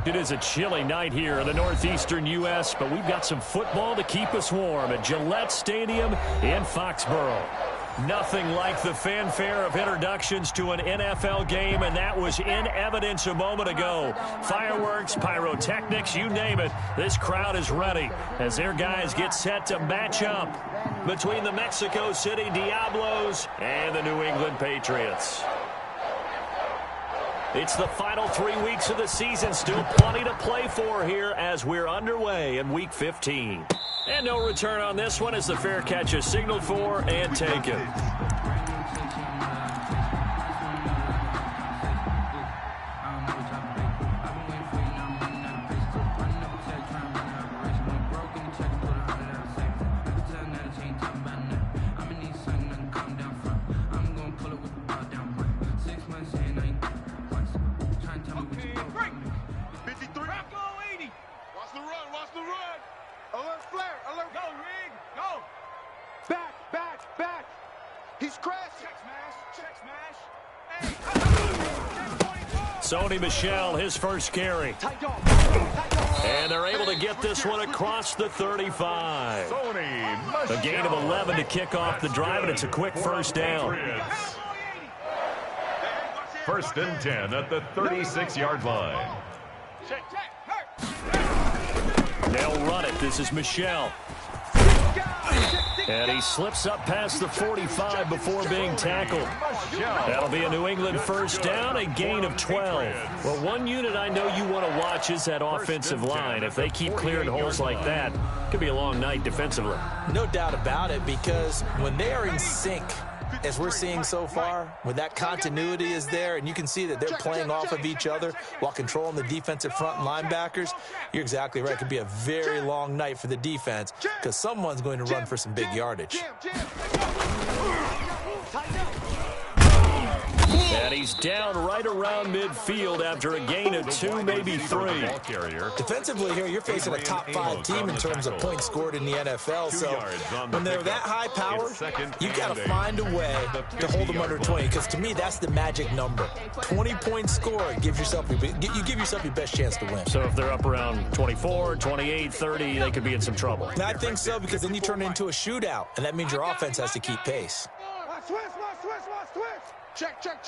It is a chilly night here in the northeastern U.S., but we've got some football to keep us warm at Gillette Stadium in Foxborough. Nothing like the fanfare of introductions to an NFL game, and that was in evidence a moment ago. Fireworks, pyrotechnics, you name it. This crowd is ready as their guys get set to match up between the Mexico City Diablos and the New England Patriots. It's the final 3 weeks of the season. Still plenty to play for here as we're underway in Week 15. And no return on this one as the fair catch is signaled for and taken. Sony Michel, his first carry. And they're able to get this one across the 35. A gain of 11 to kick off the drive, and it's a quick first down. First and 10 at the 36-yard line. They'll run it. This is Michel. And he slips up past the 45 before being tackled. That'll be a New England first down, a gain of 12. Well, one unit I know you want to watch is that offensive line. If they keep clearing holes like that, it could be a long night defensively. No doubt about it, because when they are in sync, as we're seeing so far, when that continuity is there and you can see that they're playing off of each other while controlling the defensive front and linebackers, you're exactly right. It could be a very long night for the defense because someone's going to run for some big yardage. And he's down right around midfield after a gain of 2, maybe 3. Defensively here, you're facing a top-5 team in terms of points scored in the NFL. So when they're that high-powered, you've got to find a way to hold them under 20. Because to me, that's the magic number. 20 points scored gives yourself you give yourself your best chance to win. So if they're up around 24, 28, 30, they could be in some trouble. And I think so, because then you turn it into a shootout, and that means your offense has to keep pace. Switch. Check. Kill.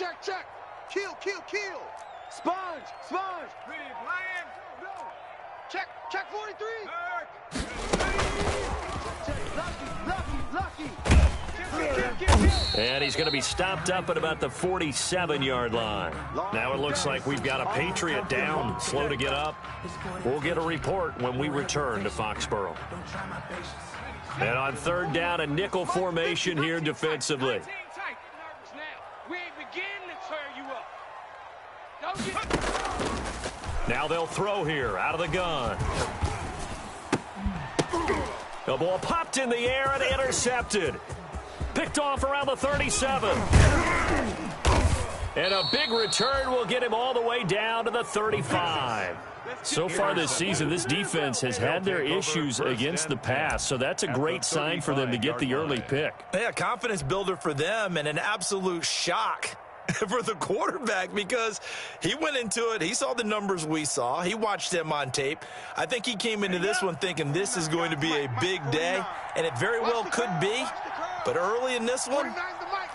Sponge. Big lion. Go. Check 43. Lucky. And he's going to be stopped up at about the 47-yard line. Now it looks like we've got a Patriot down, slow to get up. We'll get a report when we return to Foxborough. And on third down, a nickel formation here defensively. Now they'll throw here out of the gun. The ball popped in the air and intercepted. Picked off around the 37. And a big return will get him all the way down to the 35. So far this season, this defense has had their issues against the pass, so that's a great sign for them to get the early pick. Yeah, confidence builder for them and an absolute shock for the quarterback, because he went into it, he saw the numbers we saw, he watched them on tape. I think he came into this one thinking this is going to be a big day, and it very well could be, but early in this one,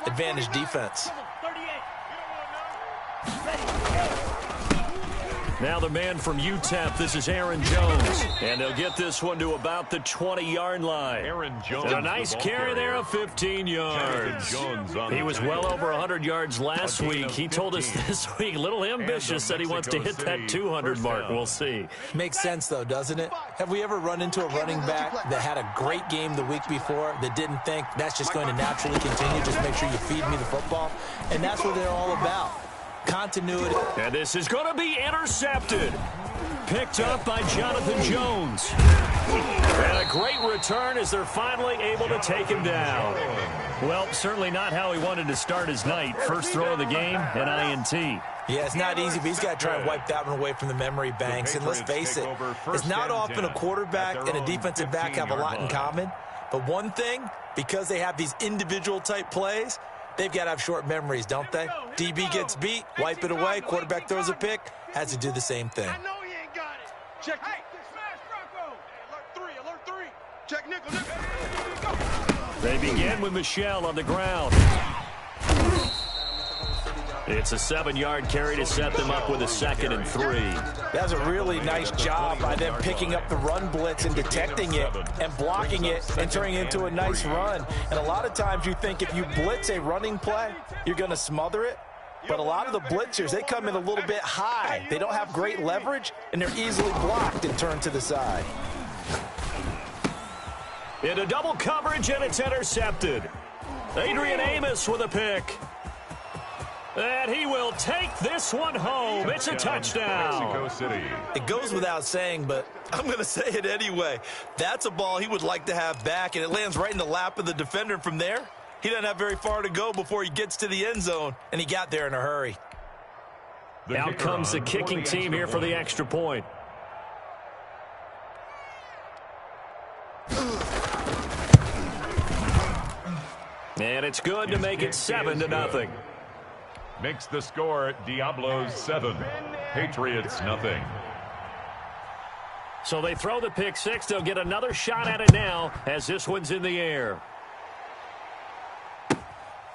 advantage defense. Now the man from UTEP, this is Aaron Jones. And they'll get this one to about the 20-yard line. Aaron Jones, a nice carry there of 15 yards. He was well over 100 yards last week. He told us this week, a little ambitious, said he wants to hit that 200 mark. We'll see. Makes sense, though, doesn't it? Have we ever run into a running back that had a great game the week before that didn't think that's just going to naturally continue, just make sure you feed me the football? And that's what they're all about. Continuity. And this is going to be intercepted. Picked up by Jonathan Jones. And a great return as they're finally able to take him down. Well, certainly not how he wanted to start his night. First throw of the game, an INT. Yeah, it's not easy, but he's got to try and wipe that one away from the memory banks. And let's face it, it's not often a quarterback and a defensive back have a lot in common. But one thing, because they have these individual type plays, they've got to have short memories, don't they? DB gets beat, wipe it away, quarterback throws a pick, has to do the same thing. Check. Hey, smash Bronco. Alert three. Check nickel. Go. They begin with Michelle on the ground. It's a 7-yard carry to set them up with a 2nd and 3. That's a really nice job by them picking up the run blitz and detecting it and blocking it and turning it into a nice run. And a lot of times you think if you blitz a running play, you're going to smother it. But a lot of the blitzers, they come in a little bit high. They don't have great leverage, and they're easily blocked and turned to the side. Into double coverage, and it's intercepted. Adrian Amos with a pick. And he will take this one home. It's a touchdown. Mexico City. It goes without saying, but I'm going to say it anyway. That's a ball he would like to have back, and it lands right in the lap of the defender. From there, he doesn't have very far to go before he gets to the end zone, and he got there in a hurry. Out comes the kicking team here for the extra point. And it's good to make it 7-0. Makes the score Diablos 7, Patriots nothing. So they throw the pick six. They'll get another shot at it now as this one's in the air.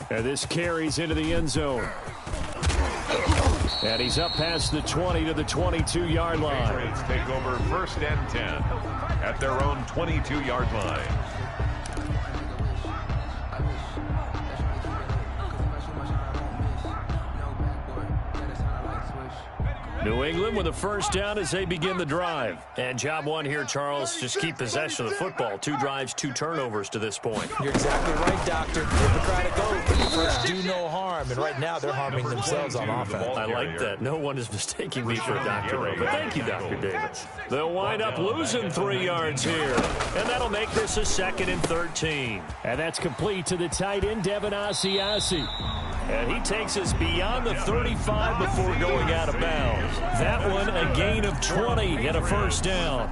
And this carries into the end zone. And he's up past the 20 to the 22-yard line. Patriots take over 1st and 10 at their own 22-yard line. New England with a first down as they begin the drive. And job one here, Charles, just keep possession of the football. 2 drives, 2 turnovers to this point. You're exactly right, Doctor. Democratic oath. First, do no harm. And right now, they're harming themselves on offense. I like that. No one is mistaking me for a doctor, but thank you, Dr. Davis. They'll wind up losing 3 yards here. And that'll make this a 2nd and 13. And that's complete to the tight end, Devin Asiasi. And he takes us beyond the 35 before going out of bounds. That one a gain of 20 and a first down.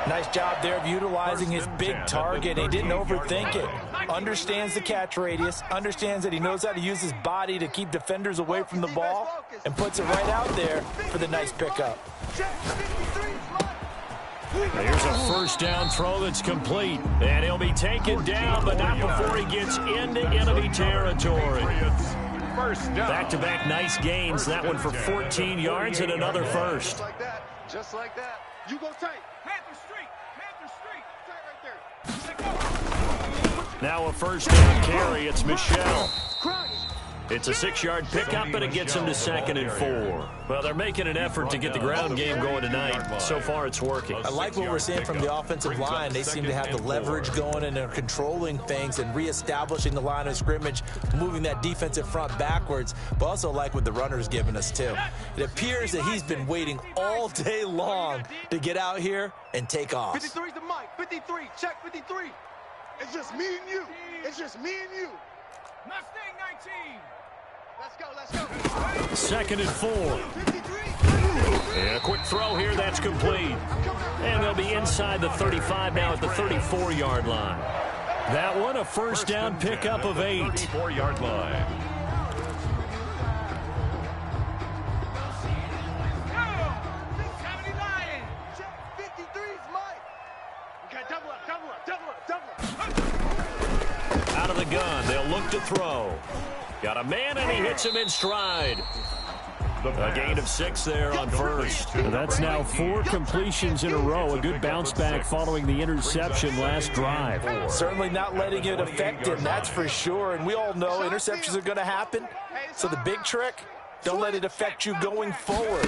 Nice job there of utilizing his big target. He didn't overthink it. Understands the catch radius. Understands that he knows how to use his body to keep defenders away from the ball. And puts it right out there for the nice pickup. Here's a first down throw that's complete. And he'll be taken down, but not before he gets into enemy territory. Back-to-back nice gains. That one for 14 yards and another first. Just like that. You go tight. Panther Street. Tight right there. Now a first down carry. It's Michelle. It's a 6-yard pickup, but it gets him to 2nd and 4. Well, they're making an effort to get the ground game going tonight. So far, it's working. I like what we're seeing from the offensive line. They seem to have the leverage going, and they're controlling things and reestablishing the line of scrimmage, moving that defensive front backwards, but also like what the runner's giving us, too. It appears that he's been waiting all day long to get out here and take off. 53's the mic. 53. Check 53. It's just me and you. It's just me and you. Mustang 19. Let's go. 2nd and 4. And a quick throw here, that's complete. And they'll be inside the 35 now at the 34-yard line. That one a first down pickup of 8. 34-yard line. Check 53's mic. Okay, double up. Out of the gun, they'll look to throw. Got a man, and he hits him in stride. A gain of 6 there on first. That's now 4 completions in a row. A good bounce back following the interception last drive. Certainly not letting it affect him, that's for sure. And we all know interceptions are going to happen. So the big trick, don't let it affect you going forward.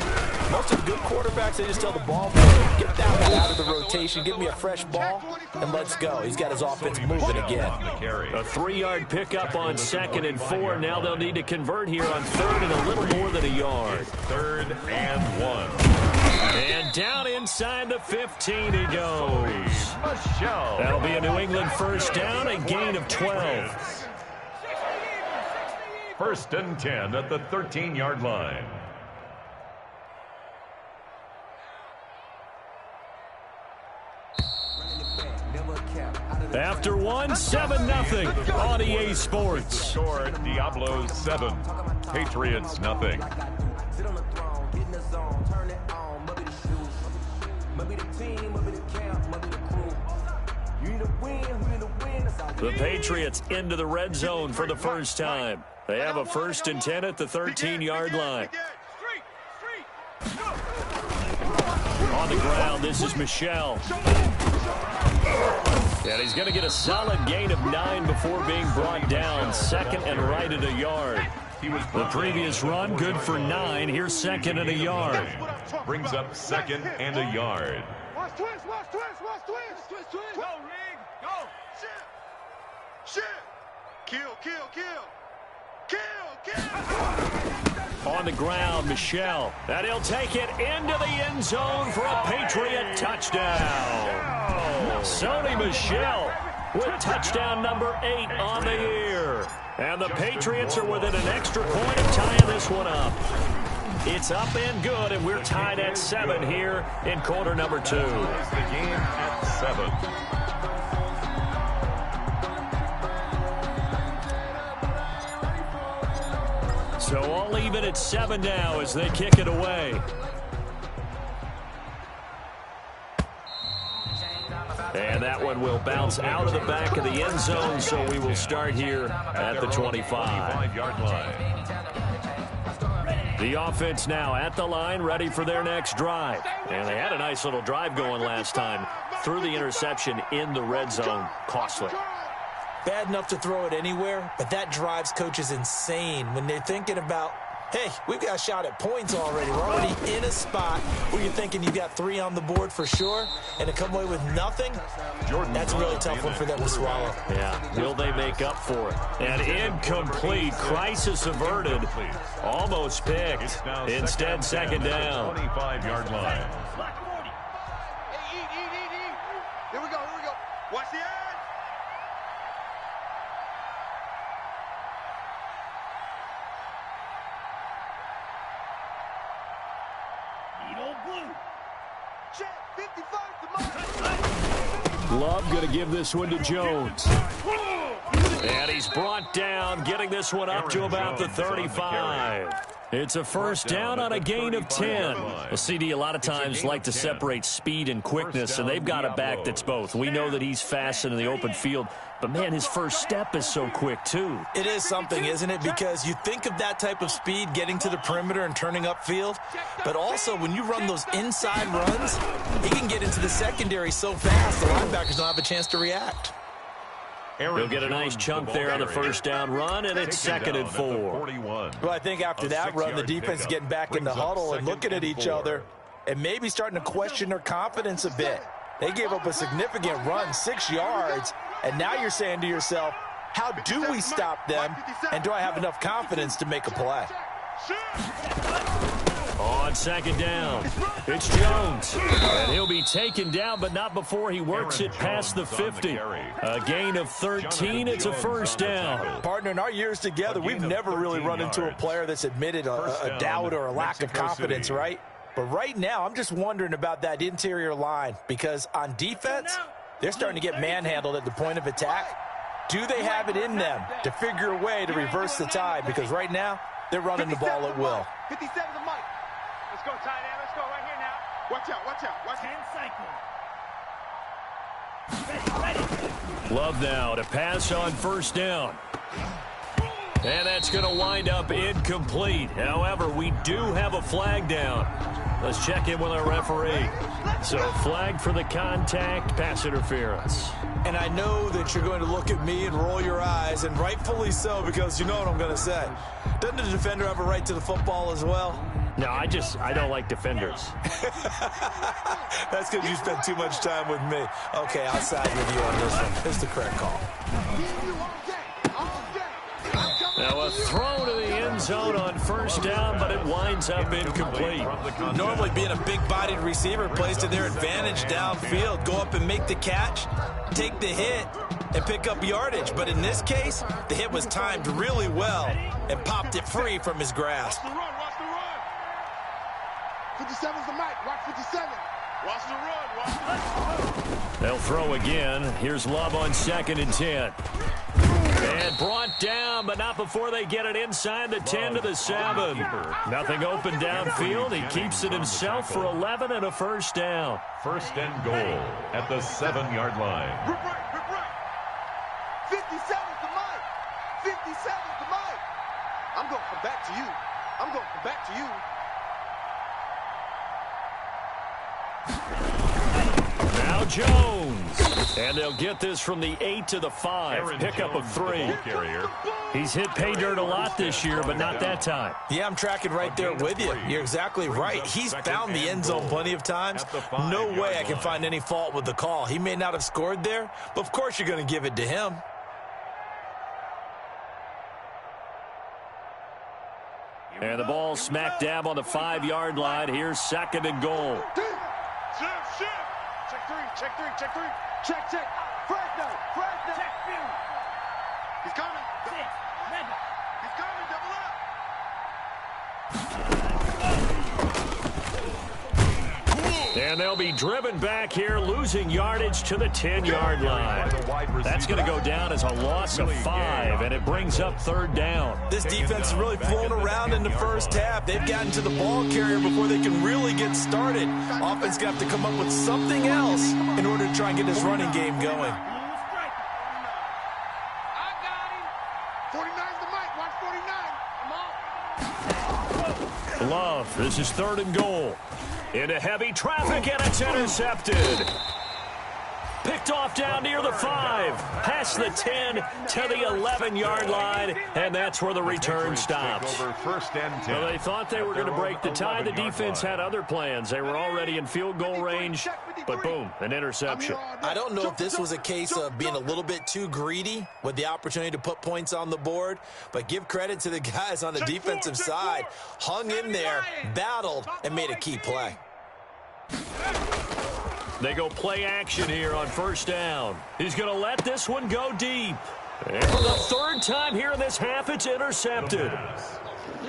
Most of the good quarterbacks, they just tell the ball player, get that one out of the rotation, give me a fresh ball, and let's go. He's got his offense moving again. A 3-yard pickup on 2nd and 4. Now they'll need to convert here on 3rd and a little more than a yard. 3rd and 1. And down inside the 15 he goes. Michelle. That'll be a New England first down, a gain of 12. 1st and 10 at the 13-yard line. After one, 7-0 on EA Sports. Score Diablos 7, Patriots nothing. The Patriots into the red zone for the first time. They have a 1st and 10 at the 13-yard line. On the ground, this is Michel. And he's going to get a solid gain of 9 before being brought down. 2nd and right at a yard. The previous run, good for 9. Here's 2nd and a yard. Brings up 2nd and a yard. Watch twist, watch twist, watch twist. Go, Rig, go. Shit. Kill. On the ground, Michel. And he'll take it into the end zone for a Patriot touchdown. Sony Michel with touchdown number 8 on the year. And the Patriots are within an extra point of tying this one up. It's up and good, and we're tied at 7 here in quarter number 2. The game at 7. So all even at 7 now as they kick it away. And that one will bounce out of the back of the end zone, so we will start here at the 25-yard line. The offense now at the line, ready for their next drive. And they had a nice little drive going last time. Threw the interception in the red zone. Costly. Bad enough to throw it anywhere, but that drives coaches insane when they're thinking about, hey, we've got a shot at points already. We're already in a spot where you're thinking you've got 3 on the board for sure, and to come away with nothing, that's a really tough one for them to swallow. Yeah, will they make up for it? And incomplete, crisis averted, almost picked. Instead, 2nd down. 25-yard line. Here we go. Watch the edge. Love going to give this one to Jones. And he's brought down, getting this one up to about the 35. It's a 1st down on a gain of 10. Well, CD a lot of times like to separate speed and quickness, and they've got a back that's both. We know that he's fast in the open field, but, man, his first step is so quick, too. It is something, isn't it? Because you think of that type of speed getting to the perimeter and turning upfield, but also when you run those inside runs, he can get into the secondary so fast the linebackers don't have a chance to react. He'll get a nice chunk there on the 1st down run, and it's 2nd and 4. Well, I think after that run, the defense is getting back in the huddle and looking at each other and maybe starting to question their confidence a bit. They gave up a significant run, 6 yards, and now you're saying to yourself, how do we stop them, and do I have enough confidence to make a play? On 2nd down, it's Jones. And he'll be taken down, but not before he works it past the 50. A gain of 13, it's a 1st down. Partner, in our years together, we've never really run into a player that's admitted a doubt or a lack of confidence, right? But right now, I'm just wondering about that interior line, because on defense, they're starting to get manhandled at the point of attack. Do they have it in them to figure a way to reverse the tide? Because right now, they're running the ball at will. 57 the mic. Let's go, tight end. Let's go right here now. Watch out. 10 cycle. Love now to pass on 1st down. And that's going to wind up incomplete. However, we do have a flag down. Let's check in with our referee. So, flag for the contact, pass interference. And I know that you're going to look at me and roll your eyes, and rightfully so, because you know what I'm going to say. Doesn't the defender have a right to the football as well? No, I don't like defenders. That's because you spent too much time with me. Okay, I'll side with you on this one. It's the correct call. Now a throw to the end zone on 1st down, but it winds up incomplete. Normally being a big-bodied receiver plays to their advantage downfield. Go up and make the catch, take the hit, and pick up yardage. But in this case, the hit was timed really well and popped it free from his grasp. Watch the run. 57's the mic. Watch 57. Watch the run. Watch the run. They'll throw again. Here's Love on 2nd and 10. And brought down, but not before they get it inside the 10 to the 7. Nothing open downfield. He keeps it himself for 11 and a first down. 1st and goal at the 7-yard line. Rip right. 57's the mic. 57's the mic. I'm going to come back to you. I'm going to come back to you. Now Jones. And they'll get this from the 8 to the 5. Pickup of 3. He's hit pay dirt a lot this year, but not that time. Yeah, I'm tracking right there with you. You're exactly right. He's found the end zone plenty of times. No way I can find any fault with the call. He may not have scored there, but of course you're going to give it to him. And the ball smack dab on the 5-yard line. Here's 2nd and goal. Shift. Check three. Check. Fresno. He's coming. He's coming, double up. And they'll be driven back here, losing yardage to the 10-yard line. That's going to go down as a loss of 5, and it brings up 3rd down. This defense has really flown around in the first half. They've gotten to the ball carrier before they can really get started. Offense going to have to come up with something else in order to try and get this running game going. I got him. 49's the mic. Watch 49. I'm on. Love, this is 3rd and goal. Into heavy traffic, and it's intercepted. Picked off down near the 5. Past the 10 to the 11-yard line, and that's where the return stops. Over 1st and 10. Well, they thought they were going to break the tie. The defense had other plans. They were already in field goal range, but boom, an interception. I don't know if this was a case of being a little bit too greedy with the opportunity to put points on the board, but give credit to the guys on the defensive side. Hung in there, battled, and made a key play. They go play action here on 1st down. He's going to let this one go deep. And for the 3rd time here in this half, it's intercepted.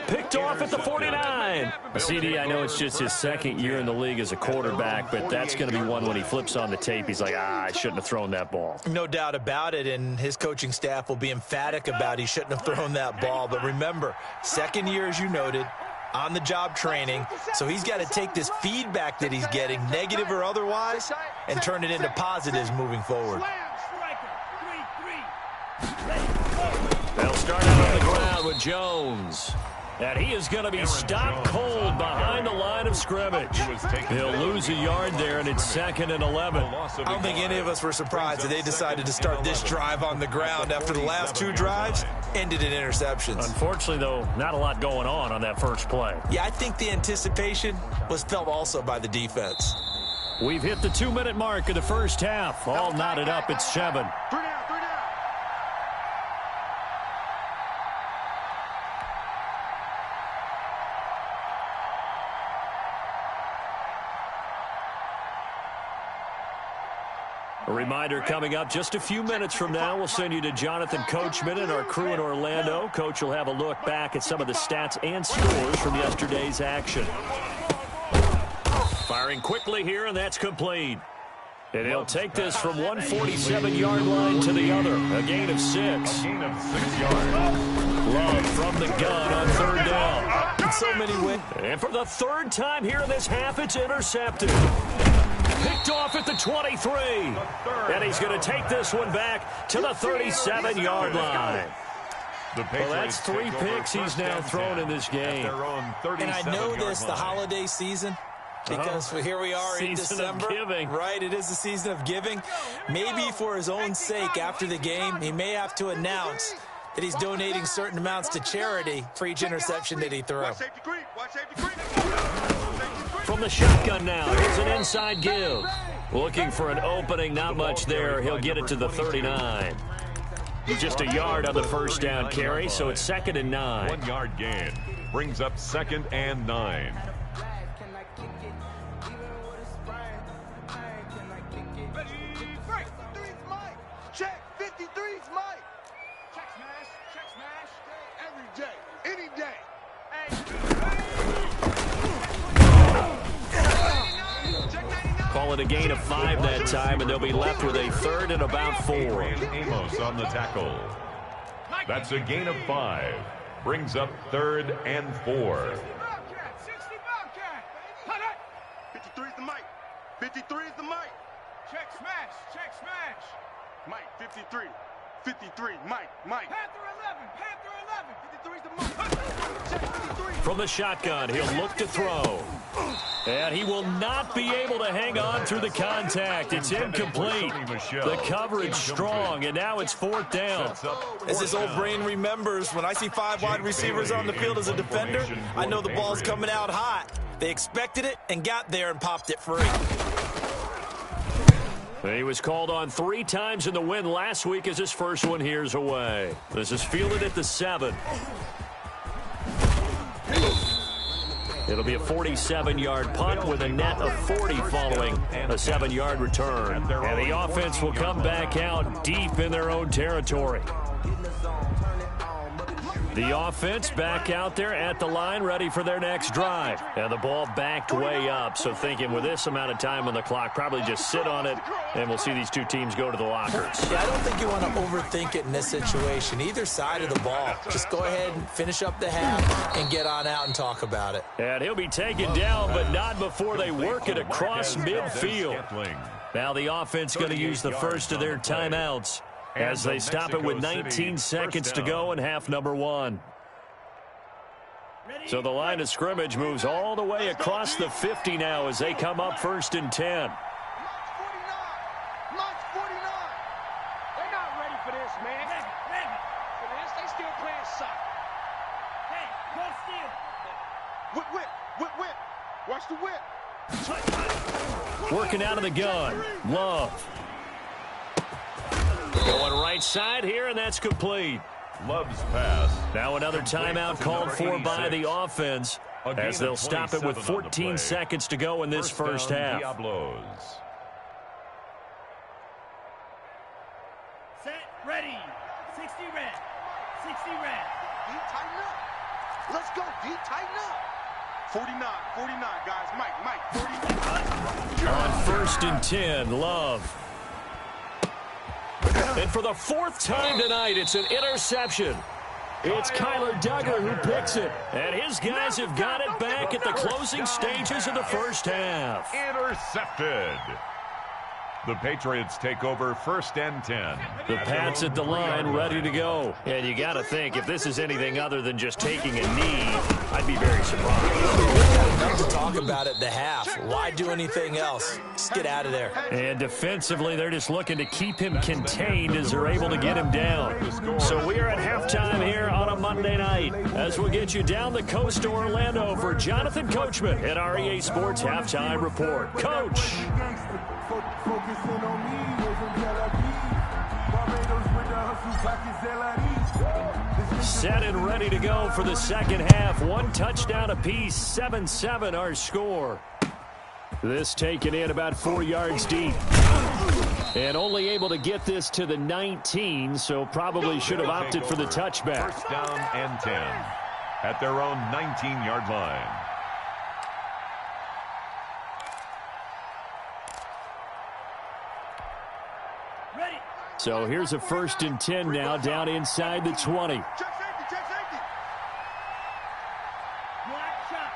Picked off at the 49. CD, I know it's just his 2nd year in the league as a quarterback, but that's going to be one when he flips on the tape. He's like, I shouldn't have thrown that ball. No doubt about it, and his coaching staff will be emphatic about he shouldn't have thrown that ball. But remember, 2nd year, as you noted, on-the-job training, so he's got to take this feedback that he's getting, negative or otherwise, and turn it into positives moving forward. They'll start out on the ground with Jones. And he is going to be stopped cold behind the line of scrimmage. He'll lose a yard there, and it's 2nd and 11. I don't think any of us were surprised that they decided to start this drive on the ground after the last 2 drives ended in interceptions. Unfortunately, though, not a lot going on that first play. Yeah, I think the anticipation was felt also by the defense. We've hit the 2-minute mark of the first half. All knotted up at 7. 3 down. A reminder coming up just a few minutes from now, we'll send you to Jonathan Coachman and our crew in Orlando. Coach will have a look back at some of the stats and scores from yesterday's action. Firing quickly here, and that's complete. And he'll take this from 147-yard line to the other. A gain of 6. A gain of 6 yards. Love from the gun on 3rd down. In so many ways. And for the 3rd time here in this half, it's intercepted. Picked off at the 23. And he's going to take this one back to the 37-yard line. Well, that's 3 picks he's now thrown in this game. And I know this, the holiday season, because here we are in December. Right, it is the season of giving. Maybe for his own sake after the game, he may have to announce that he's donating certain amounts to charity for each interception that he throws. From the shotgun now, here's an inside give. Looking for an opening, not much there. He'll get it to the 39. Just a yard on the first down carry, so it's 2nd and 9. 1 yard gain brings up 2nd and 9. Check 53's Mike. Check smash. Every day, any day. Check 99. call it a gain of 5 that time, and they'll be left with a 3rd and about 4. Amos on the tackle. That's a gain of 5. Brings up 3rd and 4. 53 is the mic. 53 is the mic. Check smash. Check smash. Mike, 53. 53. Mike. Panther 11. Panther 11. 53 is the mic. Check 53. From the shotgun, he'll look to throw. And he will not be able to hang on through the contact. It's incomplete. The coverage strong, and now it's 4th down. As his old brain remembers, when I see 5 wide receivers on the field as a defender, I know the ball's coming out hot. They expected it and got there and popped it free. He was called on 3 times in the win last week as his first one here's away. This is fielded at the 7. It'll be a 47-yard punt with a net of 40 following a 7-yard return. And the offense will come back out deep in their own territory. The offense back out there at the line, ready for their next drive. And the ball backed way up, so thinking with this amount of time on the clock, probably just sit on it, and we'll see these two teams go to the lockers. Yeah, I don't think you want to overthink it in this situation. Either side of the ball. Just go ahead and finish up the half and get on out and talk about it. And he'll be taken down, but not before they work it across midfield. Now the offense going to use the first of their timeouts as they stop it with 19 seconds to go in half number 1. So the line of scrimmage moves all the way across the 50 now as they come up 1st and 10. They're not ready for this, man. Ready for this. They still playing soccer. Hey, go steal. Whip. Watch the whip. Working out of the gun. Love. Going right side here, and that's complete. Love's pass. Now another timeout called for by the offense as they'll stop it with 14 seconds to go in this first half. Diablos. Set, ready. 60 red. 60 red. D, tighten up. Let's go, D, tighten up. 49, guys. Mike, 49. On 1st and 10, Love. And for the 4th time tonight, it's an interception. It's Kyler Duggar who picks it. And his guys have got it back at the closing stages of the first half. Intercepted. The Patriots take over 1st and 10. The Pats at the line, ready to go. And you got to think, if this is anything other than just taking a knee, I'd be very surprised. Enough to talk about it at the half. Why do anything else? Just get out of there. And defensively, they're just looking to keep him contained as they're able to get him down. So we are at halftime here on a Monday night as we'll get you down the coast to Orlando for Jonathan Coachman at our EA Sports Halftime Report. Coach. Set and ready to go for the second half. 1 touchdown apiece, 7-7 our score. This taken in about 4 yards deep. And only able to get this to the 19, so probably should have opted for the touchback. 1st down and 10 at their own 19-yard line. So here's a 1st and 10 now down inside the 20. Check safety. Black shot.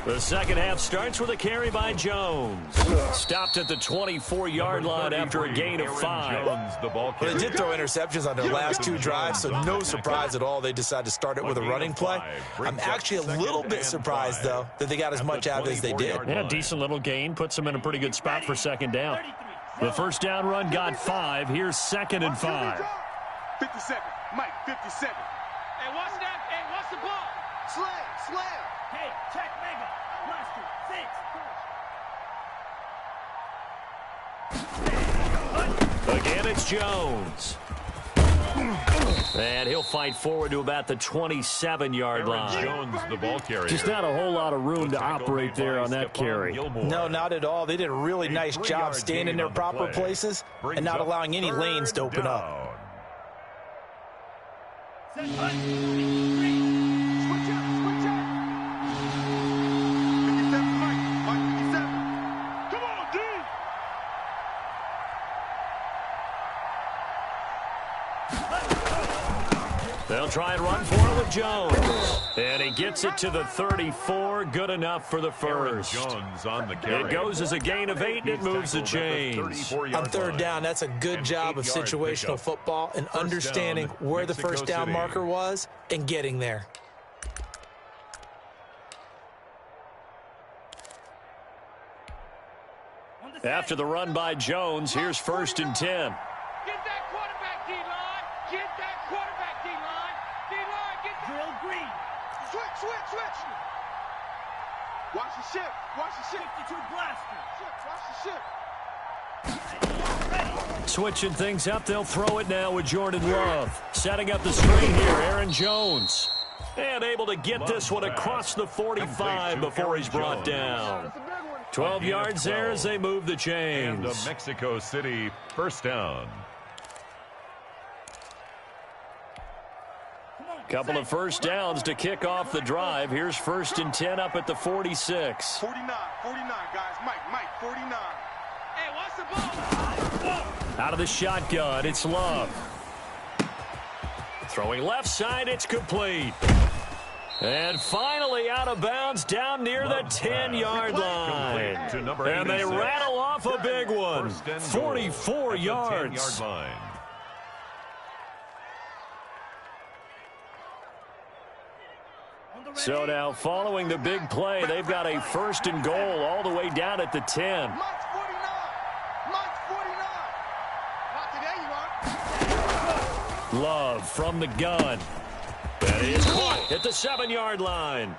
The second half starts with a carry by Jones. Stopped at the 24-yard line after a gain of 5. Jones, the ball Well, they did throw interceptions on their last 2 drives, so no surprise at all they decided to start it with a running play. I'm actually a little bit surprised, though, that they got as much out as they did. Yeah, decent little gain. Puts them in a pretty good spot for 2nd down. The 1st down run got 5. Here's 2nd and 5. 57. Mike, 57. Hey, watch that. Hey, watch the ball. Slam. Hey, check mega. Monster. 6. Again, it's Jones. And he'll fight forward to about the 27-yard line. Jones, the ball carrier. Just not a whole lot of room to operate there on that carry. No, not at all. They did a really nice job staying in their proper places and not allowing any lanes to open up. Set, 3. Switch out. They'll try and run for it with Jones. And he gets it to the 34. Good enough for the first. Jones on the carry. It goes as a gain of 8, and it moves the chains. On third down, that's a good job of situational football and understanding where the first down marker was and getting there. After the run by Jones, here's 1st and 10. Get that quarterback, D-line. Get that quarterback, D-line. D-line, get drill green. Switch. Watch the ship. Watch the ship. 52 blaster. Watch the ship. Switching things up, they'll throw it now with Jordan Love. Setting up the screen here, Aaron Jones. And able to get this one across the 45 before he's brought down. 12 yards there as they move the chains. And the Mexico City first down. Couple of first downs to kick off the drive. Here's 1st and 10 up at the 46. 49, guys. Mike, 49. Hey, watch the ball. Out of the shotgun, it's Love. Throwing left side, it's complete. And finally out of bounds down near the 10-yard line. And they rattle off a big one. 44 yards. So now following the big play, they've got a 1st and goal all the way down at the 10. Mike's 49. Not today, you are. Love from the gun. That is caught at the 7-yard line.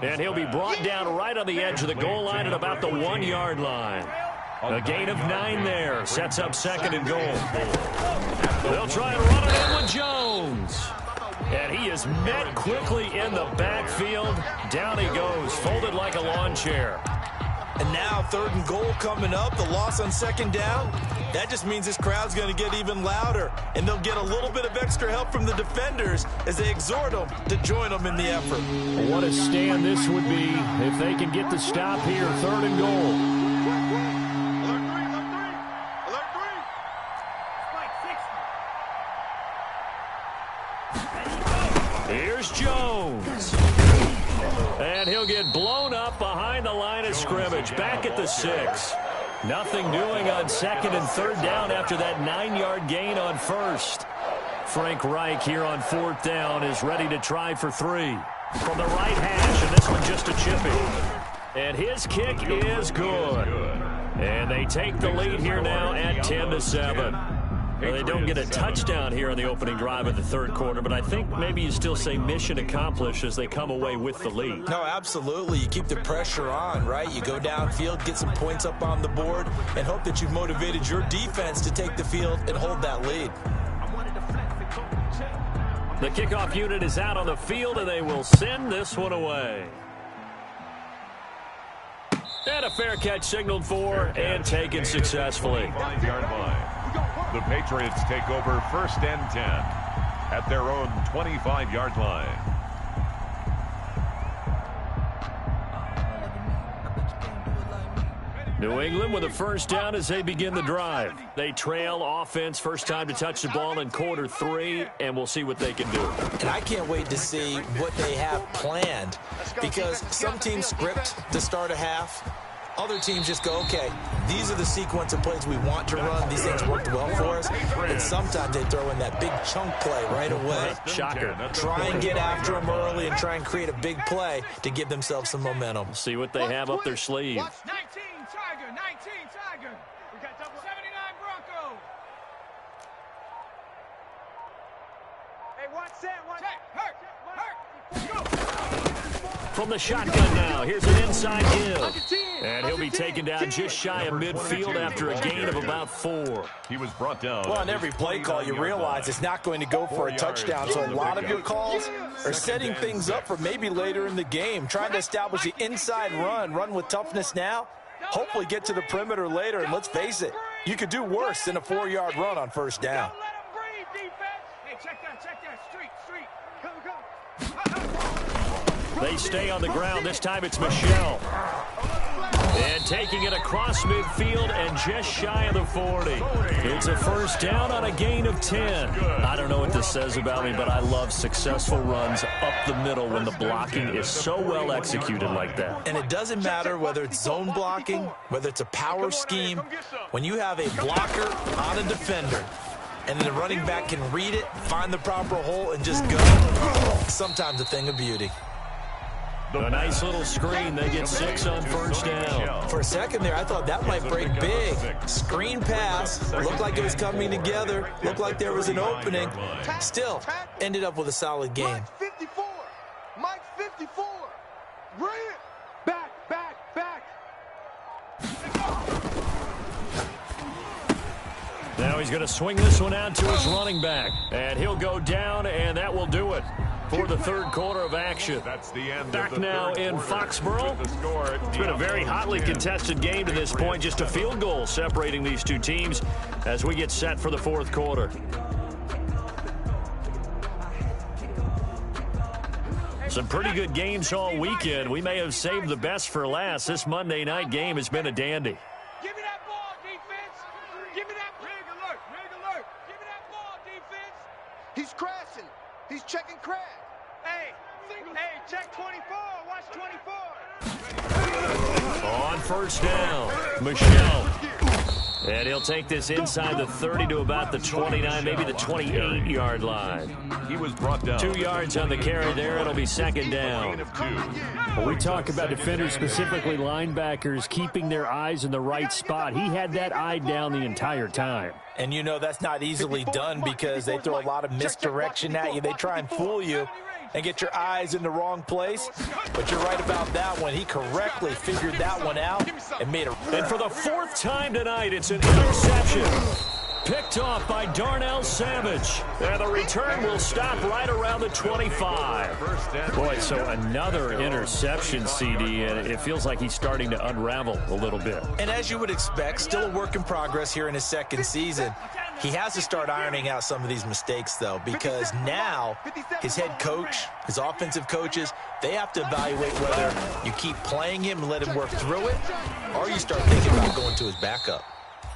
And he'll be brought down right on the edge of the goal line at about the 1-yard line. A gain of 9 there. Sets up 2nd and goal. They'll try and run it in with Jones. And he is met quickly in the backfield. Down he goes, folded like a lawn chair. And now 3rd and goal coming up. The loss on 2nd down. That just means this crowd's going to get even louder. And they'll get a little bit of extra help from the defenders as they exhort them to join them in the effort. What a stand this would be if they can get the stop here. 3rd and goal. Alert 3. Spike 60. Here's Jones. And he'll get blown up behind the line of scrimmage. Back at the 6. Nothing doing on 2nd and 3rd down after that 9-yard gain on 1st. Frank Reich here on 4th down is ready to try for 3. From the right hash, and this one just a chippy. And his kick is good. And they take the lead here now at 10-7. Well, they don't get a touchdown here on the opening drive of the 3rd quarter, but I think maybe you still say mission accomplished as they come away with the lead. No, absolutely. You keep the pressure on, right? You go downfield, get some points up on the board, and hope that you've motivated your defense to take the field and hold that lead. The kickoff unit is out on the field, and they will send this one away. And a fair catch signaled for and taken successfully. 5-yard line. The Patriots take over 1st and 10 at their own 25-yard line. New England with a 1st down as they begin the drive. They trail offense, first time to touch the ball in quarter 3, and we'll see what they can do. And I can't wait to see what they have planned, because some teams script to start a half. Other teams just go, okay, these are the sequence of plays we want to run. These things worked well for us. And sometimes they throw in that big chunk play right away. Shocker. Try and get after them early and try and create a big play to give themselves some momentum. See what they have up their sleeve. 19 Tiger, 19 Tiger. We got double 79 Bronco. Hey, watch that, watch that. Hurt. From the shotgun now, here's an inside give. And he'll be taken down just shy of midfield after a gain of about 4. He was brought down. Well, on every play call, you realize it's not going to go for a touchdown. So a lot of your calls are setting things up for maybe later in the game, trying to establish the inside run with toughness now, hopefully get to the perimeter later. And let's face it, you could do worse than a 4-yard run on 1st down. Don't let him breathe, defense. Hey, check that. Street. Go. They stay on the ground. This time it's Michelle. And taking it across midfield and just shy of the 40. It's a first down on a gain of 10. I don't know what this says about me, but I love successful runs up the middle when the blocking is so well executed like that. And it doesn't matter whether it's zone blocking, whether it's a power scheme. When you have a blocker on a defender, and then the running back can read it, find the proper hole, and just go, sometimes a thing of beauty. A nice little screen. They get 6 on first down. For a second there, I thought that might break big. Screen pass. Looked like it was coming together. Looked like there was an opening. Still, ended up with a solid game. Mike 54. Mike 54. Bring it. Back. Now he's going to swing this one out to his running back. And he'll go down, and that will do it for the third quarter of action. That's the end. Back now in Foxborough. It's been a very hotly contested game to this point. Just a field goal separating these two teams as we get set for the fourth quarter. Some pretty good games all weekend. We may have saved the best for last. This Monday night game has been a dandy. Give me that ball, defense. Give me that rig alert. Give me that ball, defense. He's crashing. He's checking crash. Hey, check 24. Watch 24. On first down, Michelle. And he'll take this inside the 30 to about the 29, maybe the 28-yard line. He was brought down. 2 yards on the carry there. It'll be second down. Well, we talk about defenders, specifically linebackers, keeping their eyes in the right spot. He had that eye down the entire time. And you know that's not easily done because they throw a lot of misdirection at you. They try and fool you and get your eyes in the wrong place. But you're right about that one. He correctly figured that one out and made a... And for the fourth time tonight, it's an interception. Picked off by Darnell Savage. And the return will stop right around the 25. Boy, so another interception, CD, and it feels like he's starting to unravel a little bit. And as you would expect, still a work in progress here in his second season. He has to start ironing out some of these mistakes, though, because now his head coach, his offensive coaches, they have to evaluate whether you keep playing him and let him work through it, or you start thinking about going to his backup.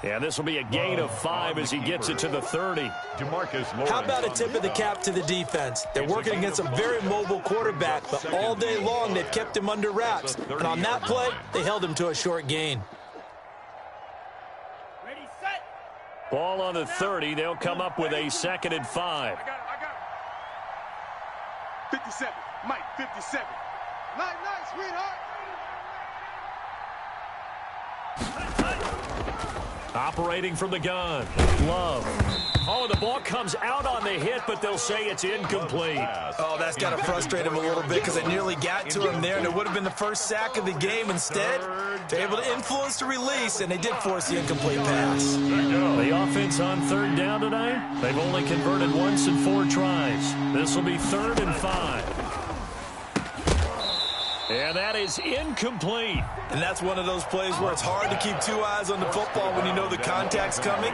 Yeah, this will be a gain of 5 as he gets it to the 30. How about a tip of the cap to the defense? They're working against a very mobile quarterback, but all day long they've kept him under wraps. And on that play, they held him to a short gain. Ready, set. Ball on the 30. They'll come up with a 2nd and 5. I got it. 57. Mike 57. Nice, sweetheart. Operating from the gun. Love. Oh, the ball comes out on the hit, but they'll say it's incomplete. Oh, that's got to frustrate him a little bit because they nearly got to him there, and it would have been the first sack of the game. Instead, they're able to influence the release, and they did force the incomplete pass. The offense on 3rd down tonight, they've only converted once in 4 tries. This will be 3rd and 5. And that is incomplete. And that's one of those plays where it's hard to keep 2 eyes on the football when you know the contact's coming,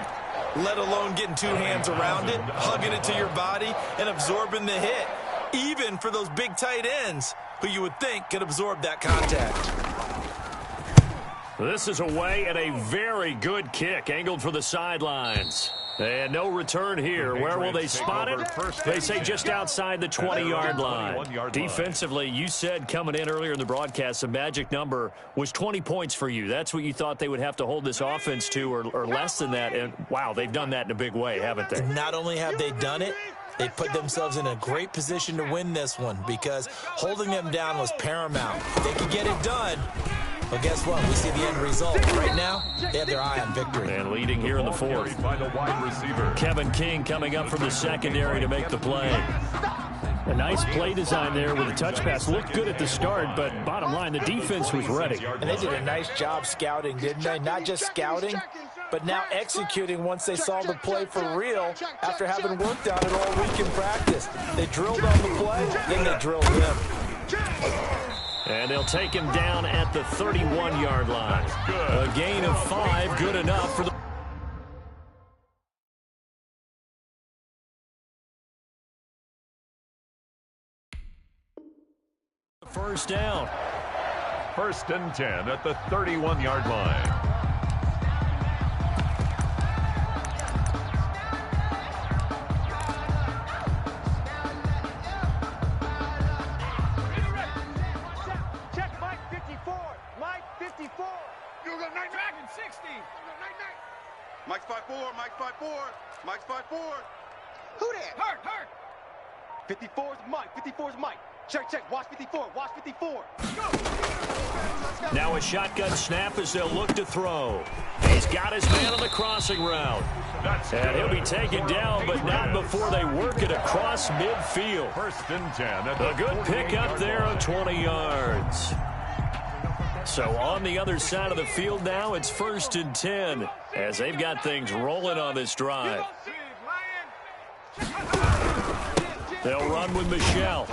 let alone getting 2 hands around it, hugging it to your body, and absorbing the hit, even for those big tight ends who you would think could absorb that contact. This is away and a very good kick, angled for the sidelines. And no return here. Where will they spot it? They say just outside the 20-yard line. Defensively, you said coming in earlier in the broadcast, the magic number was 20 points for you. That's what you thought they would have to hold this offense to, or less than that. And, wow, they've done that in a big way, haven't they? Not only have they done it, they put themselves in a great position to win this one because holding them down was paramount. If they could get it done, well, guess what? We see the end result. Right now, they have their eye on victory. And leading here in the 4th. Kevin King coming up from the secondary to make the play. A nice play design there with a touch pass. Looked good at the start, but bottom line, the defense was ready. And they did a nice job scouting, didn't they? Not just scouting, but now executing once they saw the play for real after having worked on it all week in practice. They drilled on the play, then they drilled him. And they'll take him down at the 31-yard line. A gain of 5, good enough for the First down. 1st and 10 at the 31-yard line. Check Mike 54. Mike 54. You go night, Dragon 60. Mike's 5'4", Mike's 5'4", Mike's 5'4". Who that? Hurt. 54's Mike, 54's Mike. Check, watch 54, watch 54. Now a shotgun snap as they'll look to throw. He's got his man on the crossing route. And he'll be taken down, but not before they work it across midfield. 1st and 10 at A good pickup there of 20 yards. So on the other side of the field now, it's 1st and 10 as they've got things rolling on this drive. They'll run with Michelle.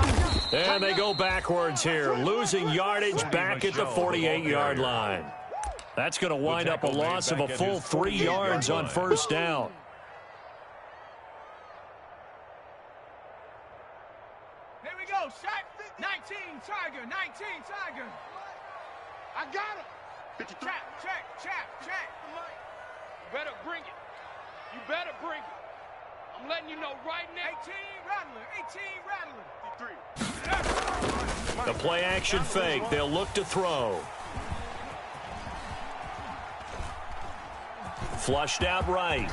And they go backwards here, losing yardage back at the 48-yard line. That's going to wind up a loss of a full 3 yards on 1st down. Here we go, shot. 19, Tiger, 19, Tiger. I got him. 53. Check. You better bring it. You better bring it. I'm letting you know right now. 18 Rattler. The play action fake. They'll look to throw. Flushed out right.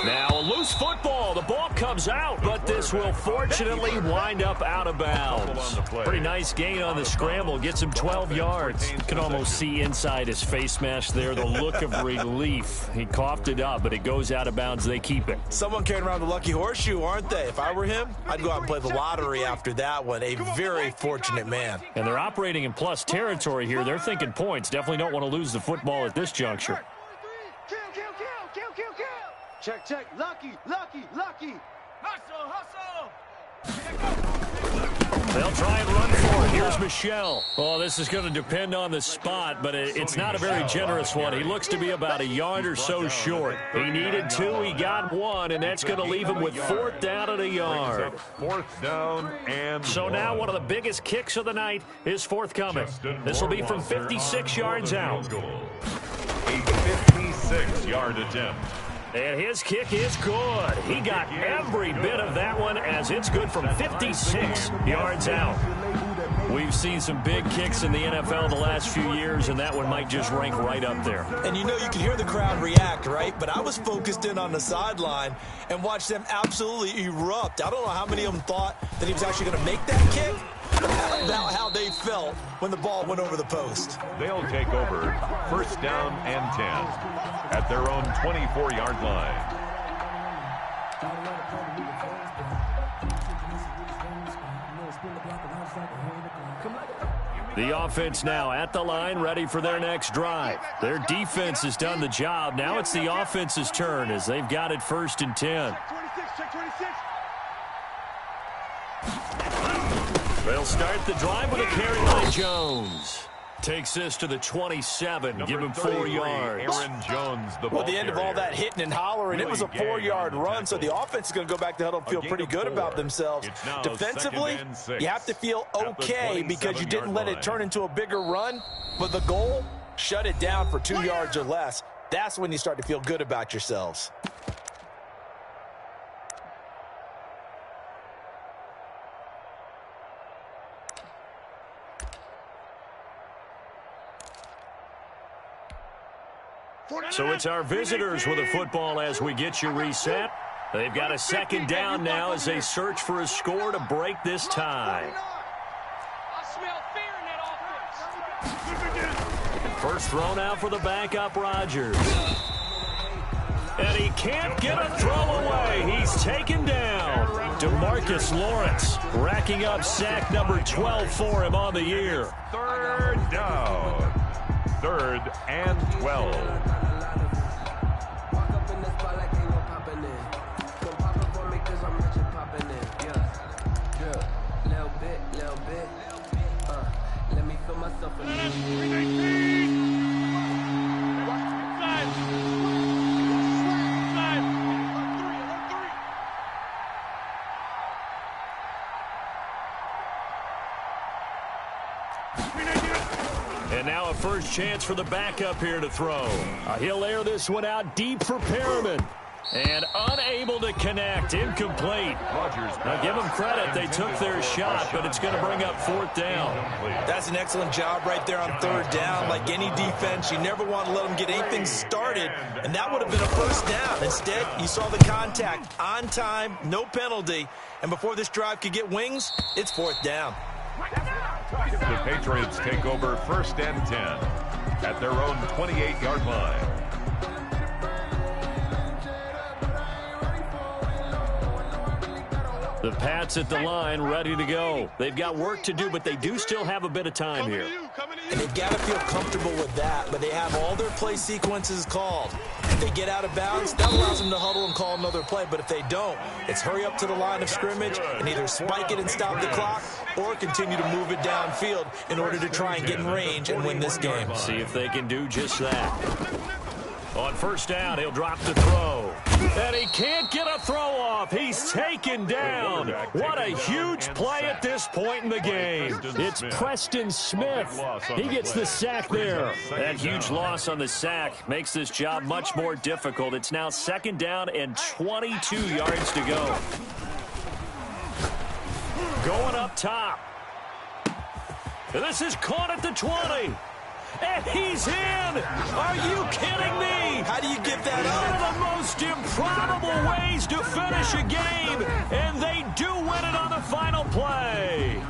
Now a loose football. The ball comes out, but this will fortunately wind up out of bounds. Pretty nice gain on the scramble. Gets him 12 yards. You can almost see inside his face mask there the look of relief. He coughed it up, but it goes out of bounds. They keep it. Someone carrying around the lucky horseshoe, aren't they? If I were him, I'd go out and play the lottery after that one. A very fortunate man. And they're operating in plus territory here. They're thinking points. Definitely don't want to lose the football at this juncture. Kill. Check. Lucky. Hustle. They'll try and run for it. Here's Michelle. Oh, this is going to depend on the spot, but it's not a very generous one. He looks to be about a yard or so short. He needed 2. He got 1, and that's going to leave him with 4th down and a yard. 4th down and So now one of the biggest kicks of the night is forthcoming. This will be from 56 yards out. A 56-yard attempt. And his kick is good. He got every bit of that one as it's good from 56 yards out. We've seen some big kicks in the NFL the last few years, and that one might just rank right up there. And you know you can hear the crowd react, right? But I was focused in on the sideline and watched them absolutely erupt. I don't know how many of them thought that he was actually going to make that kick, about how they felt when the ball went over the post. They'll take over 1st down and 10 at their own 24-yard line. The offense now at the line, ready for their next drive. Their defense has done the job. Now it's the offense's turn as they've got it 1st and 10. Check 26. They'll start the drive with a carry by Jones. Takes this to the 27, give him 4 yards. Aaron Jones, the ball Well, at the end of all that hitting and hollering, it was a 4-yard run, so the offense is going to go back to huddle and feel pretty good about themselves. Defensively, you have to feel okay because you didn't let it turn into a bigger run, but the goal, shut it down for 2 yards or less. That's when you start to feel good about yourselves. So it's our visitors with a football as we get you reset. They've got a 2nd down now as they search for a score to break this tie. I smell fear in that offense. First thrown out for the backup Rodgers. And he can't get a throw away. He's taken down. DeMarcus Lawrence racking up sack number 12 for him on the year. 3rd down. 3rd and 12. And now a first chance for the backup here to throw. He'll air this one out deep for Perriman. And unable to connect. Incomplete. Now give them credit. They took their shot, but it's going to bring up fourth down. That's an excellent job right there on third down. Like any defense, you never want to let them get anything started, and that would have been a first down. Instead, you saw the contact on time, no penalty, and before this drive could get wings, it's fourth down. The Patriots take over 1st and 10 at their own 28-yard line. The Pats at the line, ready to go. They've got work to do, but they do still have a bit of time here. And they've got to feel comfortable with that, but they have all their play sequences called. If they get out of bounds, that allows them to huddle and call another play. But if they don't, it's hurry up to the line of scrimmage and either spike it and stop the clock or continue to move it downfield in order to try and get in range and win this game. See if they can do just that. On first down, he'll drop the throw. And he can't get a throw off. He's taken down. What a huge play at this point in the game. It's Preston Smith. He gets the sack there. That huge loss on the sack makes this job much more difficult. It's now 2nd down and 22 yards to go. Going up top. This is caught at the 20. And he's in! Are you kidding me? How do you get that One up? of the most improbable ways to finish a game, and they do win it on the final play.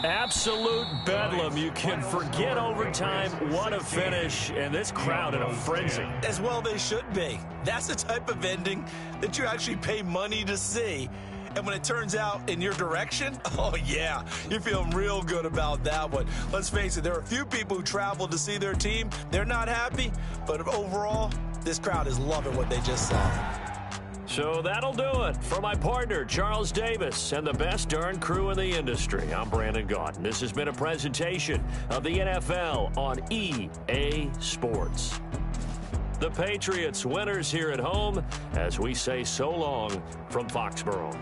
Absolute bedlam. You can forget overtime. What a finish, and this crowd in a frenzy. As well they should be. That's the type of ending that you actually pay money to see. And when it turns out in your direction, oh, yeah, you're feeling real good about that one. Let's face it, there are a few people who traveled to see their team. They're not happy, but overall, this crowd is loving what they just saw. So that'll do it. For my partner, Charles Davis, and the best darn crew in the industry, I'm Brandon Gaudin. This has been a presentation of the NFL on EA Sports. The Patriots winners here at home as we say so long from Foxborough.